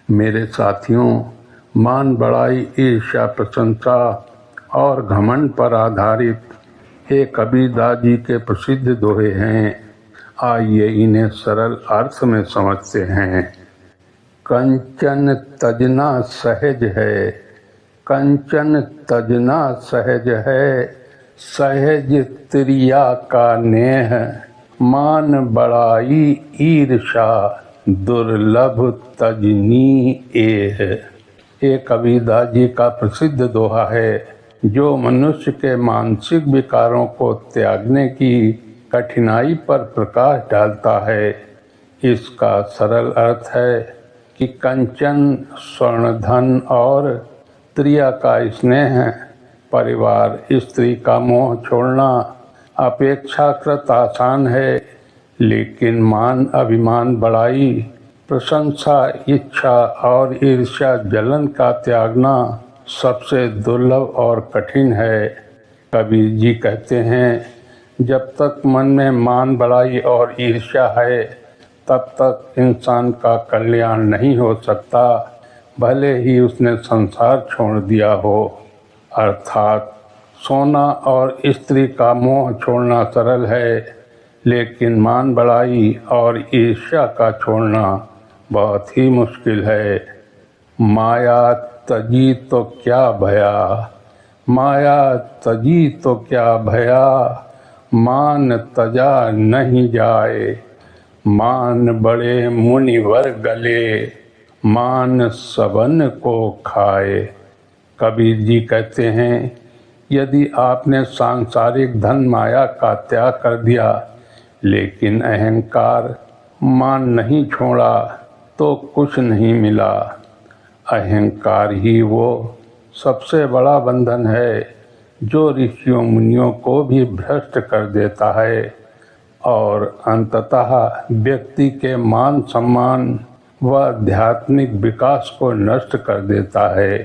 मेरे साथियों, मान बढ़ाई, ईर्ष्या, प्रशंसा और घमंड पर आधारित एक कबीरदास जी के प्रसिद्ध दोहे हैं। आइए इन्हें सरल अर्थ में समझते हैं। कंचन तजना सहज है, कंचन तजना सहज है, सहज त्रिया का नेह, मान बढ़ाई ईर्षा दुर्लभ तजनी एह। ये कबीरदास जी का प्रसिद्ध दोहा है जो मनुष्य के मानसिक विकारों को त्यागने की कठिनाई पर प्रकाश डालता है। इसका सरल अर्थ है कि कंचन, स्वर्ण, धन और त्रिया का स्नेह, परिवार, स्त्री का मोह छोड़ना अपेक्षाकृत आसान है, लेकिन मान, अभिमान, बड़ाई, प्रशंसा, इच्छा और ईर्ष्या, जलन का त्यागना सबसे दुर्लभ और कठिन है। कबीर जी कहते हैं, जब तक मन में मान, बड़ाई और ईर्ष्या है तब तक इंसान का कल्याण नहीं हो सकता, भले ही उसने संसार छोड़ दिया हो। अर्थात सोना और स्त्री का मोह छोड़ना सरल है, लेकिन मान, बड़ाई और ईर्ष्या का छोड़ना बहुत ही मुश्किल है। माया तजी तो क्या भया, माया तजी तो क्या भया, मान तजा नहीं जाए, मान बड़े मुनिवर गले, मान सबन को खाए। कबीर जी कहते हैं, यदि आपने सांसारिक धन माया का त्याग कर दिया लेकिन अहंकार, मान नहीं छोड़ा तो कुछ नहीं मिला। अहंकार ही वो सबसे बड़ा बंधन है जो ऋषियों मुनियों को भी भ्रष्ट कर देता है और अंततः व्यक्ति के मान, सम्मान व आध्यात्मिक विकास को नष्ट कर देता है।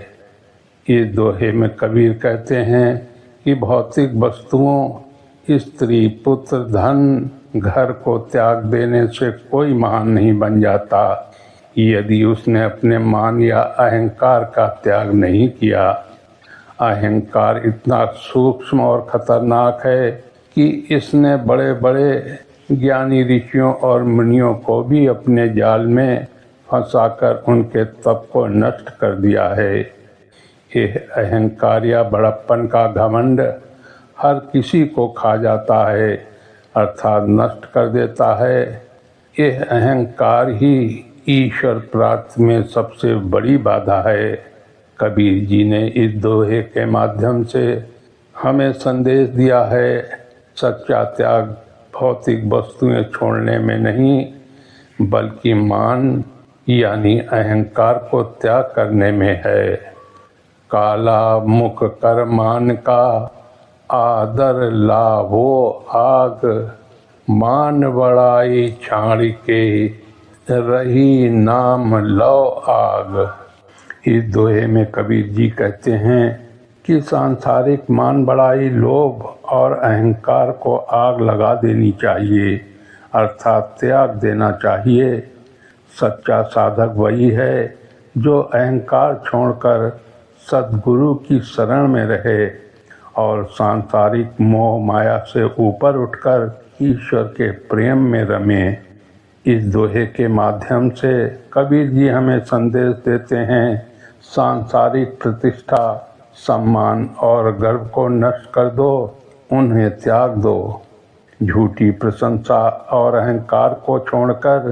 इस दोहे में कबीर कहते हैं कि भौतिक वस्तुओं, स्त्री, पुत्र, धन, घर को त्याग देने से कोई महान नहीं बन जाता यदि उसने अपने मान या अहंकार का त्याग नहीं किया। अहंकार इतना सूक्ष्म और खतरनाक है कि इसने बड़े बड़े ज्ञानी ऋषियों और मुनियों को भी अपने जाल में फंसाकर उनके तप को नष्ट कर दिया है। यह अहंकार या बड़प्पन का घमंड हर किसी को खा जाता है, अर्थात नष्ट कर देता है। यह अहंकार ही ईश्वर प्राप्ति में सबसे बड़ी बाधा है। कबीर जी ने इस दोहे के माध्यम से हमें संदेश दिया है, सच्चा त्याग भौतिक वस्तुएं छोड़ने में नहीं बल्कि मान यानी अहंकार को त्याग करने में है। काला मुख कर मान का, आदर लावो आग, मान बड़ाई छाड़ के, रही नाम लो आग। इस दोहे में कबीर जी कहते हैं कि सांसारिक मान, बड़ाई, लोभ और अहंकार को आग लगा देनी चाहिए, अर्थात त्याग देना चाहिए। सच्चा साधक वही है जो अहंकार छोड़कर सद्गुरु की शरण में रहे और सांसारिक मोह माया से ऊपर उठकर ईश्वर के प्रेम में रमे। इस दोहे के माध्यम से कबीर जी हमें संदेश देते हैं, सांसारिक प्रतिष्ठा, सम्मान और गर्व को नष्ट कर दो, उन्हें त्याग दो। झूठी प्रशंसा और अहंकार को छोड़कर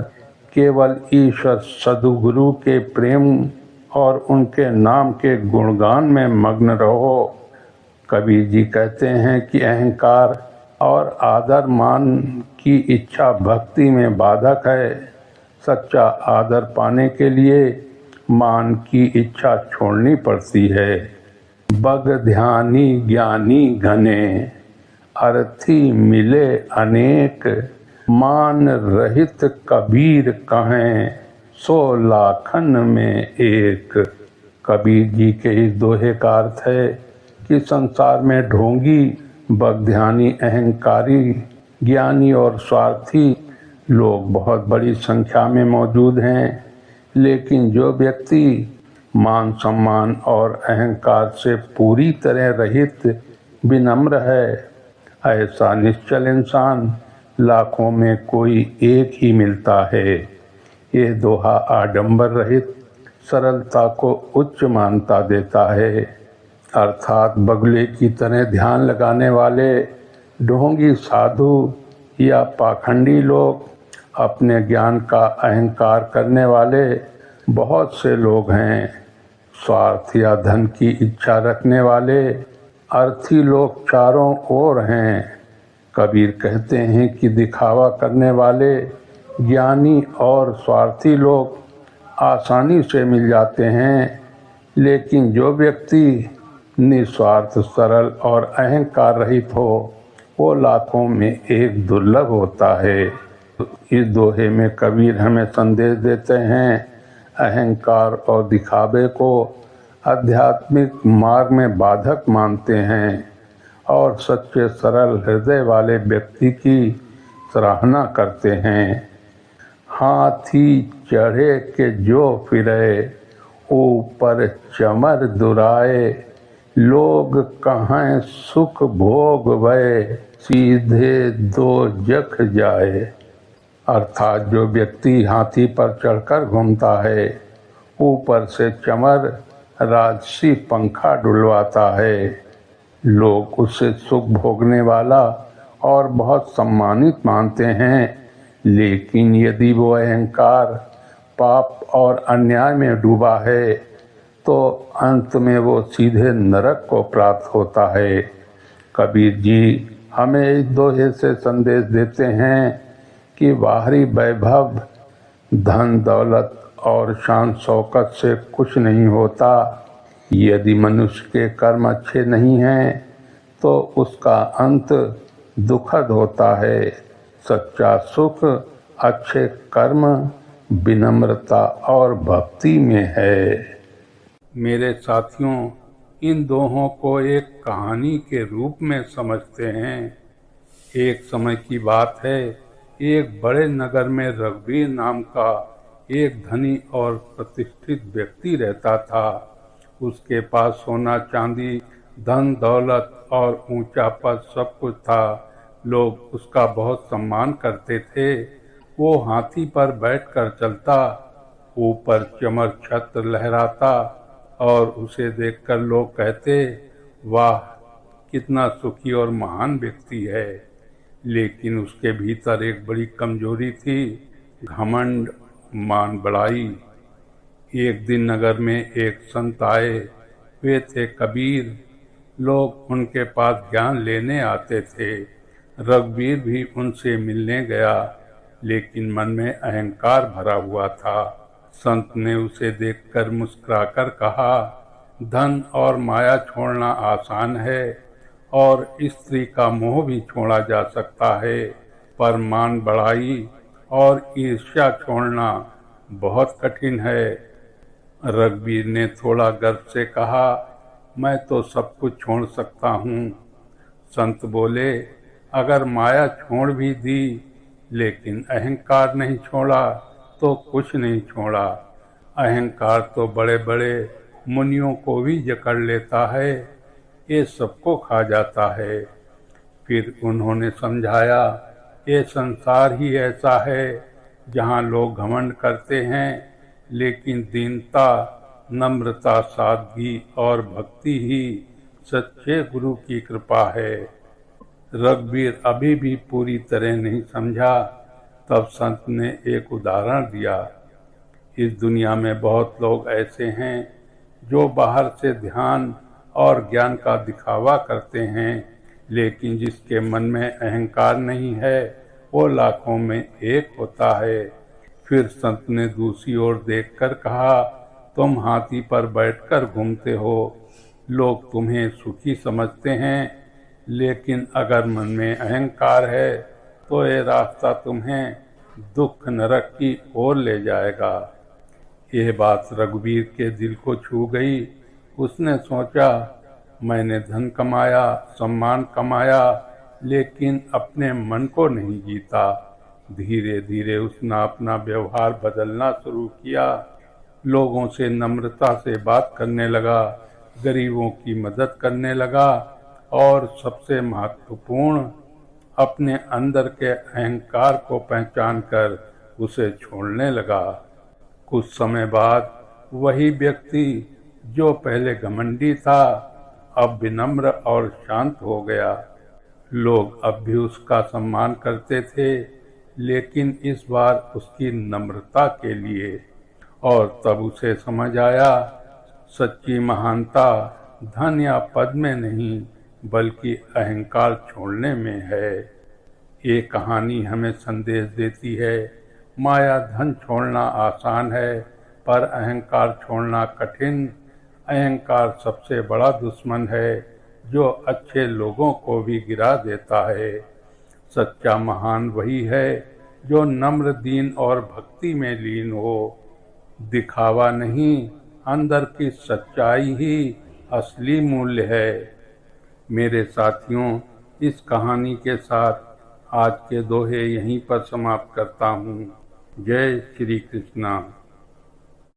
केवल ईश्वर सद्गुरु के प्रेम और उनके नाम के गुणगान में मग्न रहो। कबीर जी कहते हैं कि अहंकार और आदर मान की इच्छा भक्ति में बाधक है। सच्चा आदर पाने के लिए मान की इच्छा छोड़नी पड़ती है। बग ध्यानी ज्ञानी घने, अर्थी मिले अनेक, मान रहित कबीर कहें, 100 लाखन में एक। कबीर जी के इस दोहे का अर्थ है कि संसार में ढोंगी, बगध्यानी, अहंकारी, ज्ञानी और स्वार्थी लोग बहुत बड़ी संख्या में मौजूद हैं, लेकिन जो व्यक्ति मान सम्मान और अहंकार से पूरी तरह रहित विनम्र है, ऐसा निश्चल इंसान लाखों में कोई एक ही मिलता है। ये दोहा आडंबर रहित सरलता को उच्च मान्यता देता है, अर्थात बगुले की तरह ध्यान लगाने वाले ढोंगी साधु या पाखंडी लोग, अपने ज्ञान का अहंकार करने वाले बहुत से लोग हैं। स्वार्थ या धन की इच्छा रखने वाले अर्थी लोग चारों ओर हैं। कबीर कहते हैं कि दिखावा करने वाले ज्ञानी और स्वार्थी लोग आसानी से मिल जाते हैं, लेकिन जो व्यक्ति निस्वार्थ, सरल और अहंकार रहित हो, वो लाखों में एक दुर्लभ होता है। इस दोहे में कबीर हमें संदेश देते हैं, अहंकार और दिखावे को आध्यात्मिक मार्ग में बाधक मानते हैं और सच्चे सरल हृदय वाले व्यक्ति की सराहना करते हैं। हाथी चढ़े के जो फिरे, ऊपर चमर दुराए, लोग कहाँ सुख भोग भय, सीधे दो जख जाए। अर्थात जो व्यक्ति हाथी पर चढ़कर घूमता है, ऊपर से चमर राजसी पंखा डुलवाता है, लोग उसे सुख भोगने वाला और बहुत सम्मानित मानते हैं, लेकिन यदि वो अहंकार, पाप और अन्याय में डूबा है तो अंत में वो सीधे नरक को प्राप्त होता है। कबीर जी हमें इस दोहे से संदेश देते हैं कि बाहरी वैभव, धन दौलत और शान शौकत से कुछ नहीं होता। यदि मनुष्य के कर्म अच्छे नहीं हैं तो उसका अंत दुखद होता है। सच्चा सुख अच्छे कर्म, विनम्रता और भक्ति में है। मेरे साथियों, इन दोहों को एक कहानी के रूप में समझते हैं। एक समय की बात है, एक बड़े नगर में रघुवीर नाम का एक धनी और प्रतिष्ठित व्यक्ति रहता था। उसके पास सोना चांदी, धन दौलत और ऊंचा पद सब कुछ था। लोग उसका बहुत सम्मान करते थे। वो हाथी पर बैठकर चलता, ऊपर चमर छत्र लहराता और उसे देखकर लोग कहते, वाह कितना सुखी और महान व्यक्ति है। लेकिन उसके भीतर एक बड़ी कमजोरी थी, घमंड, मान बढ़ाई। एक दिन नगर में एक संत आए। वे थे कबीर। लोग उनके पास ज्ञान लेने आते थे। रघुवीर भी उनसे मिलने गया, लेकिन मन में अहंकार भरा हुआ था। संत ने उसे देखकर मुस्कुराकर कहा, धन और माया छोड़ना आसान है और स्त्री का मोह भी छोड़ा जा सकता है, पर मान बढ़ाई और ईर्ष्या छोड़ना बहुत कठिन है। रघुवीर ने थोड़ा गर्व से कहा, मैं तो सब कुछ छोड़ सकता हूँ। संत बोले, अगर माया छोड़ भी दी लेकिन अहंकार नहीं छोड़ा तो कुछ नहीं छोड़ा। अहंकार तो बड़े बड़े मुनियों को भी जकड़ लेता है, ये सबको खा जाता है। फिर उन्होंने समझाया, ये संसार ही ऐसा है जहाँ लोग घमंड करते हैं, लेकिन दीनता, नम्रता, सादगी और भक्ति ही सच्चे गुरु की कृपा है। रघुवीर अभी भी पूरी तरह नहीं समझा। तब संत ने एक उदाहरण दिया। इस दुनिया में बहुत लोग ऐसे हैं जो बाहर से ध्यान और ज्ञान का दिखावा करते हैं, लेकिन जिसके मन में अहंकार नहीं है वो लाखों में एक होता है। फिर संत ने दूसरी ओर देखकर कहा, तुम हाथी पर बैठकर घूमते हो, लोग तुम्हें सुखी समझते हैं, लेकिन अगर मन में अहंकार है तो ये रास्ता तुम्हें दुख नरक की ओर ले जाएगा। यह बात रघुवीर के दिल को छू गई। उसने सोचा, मैंने धन कमाया, सम्मान कमाया, लेकिन अपने मन को नहीं जीता। धीरे धीरे उसने अपना व्यवहार बदलना शुरू किया। लोगों से नम्रता से बात करने लगा, गरीबों की मदद करने लगा और सबसे महत्वपूर्ण, अपने अंदर के अहंकार को पहचान कर उसे छोड़ने लगा। कुछ समय बाद वही व्यक्ति जो पहले घमंडी था, अब विनम्र और शांत हो गया। लोग अब भी उसका सम्मान करते थे, लेकिन इस बार उसकी नम्रता के लिए। और तब उसे समझ आया, सच्ची महानता धन या पद में नहीं, बल्कि अहंकार छोड़ने में है। ये कहानी हमें संदेश देती है, माया धन छोड़ना आसान है, पर अहंकार छोड़ना कठिन। अहंकार सबसे बड़ा दुश्मन है, जो अच्छे लोगों को भी गिरा देता है। सच्चा महान वही है जो नम्र, दीन और भक्ति में लीन हो। दिखावा नहीं, अंदर की सच्चाई ही असली मूल्य है। मेरे साथियों, इस कहानी के साथ आज के दोहे यहीं पर समाप्त करता हूँ। जय श्री कृष्णा।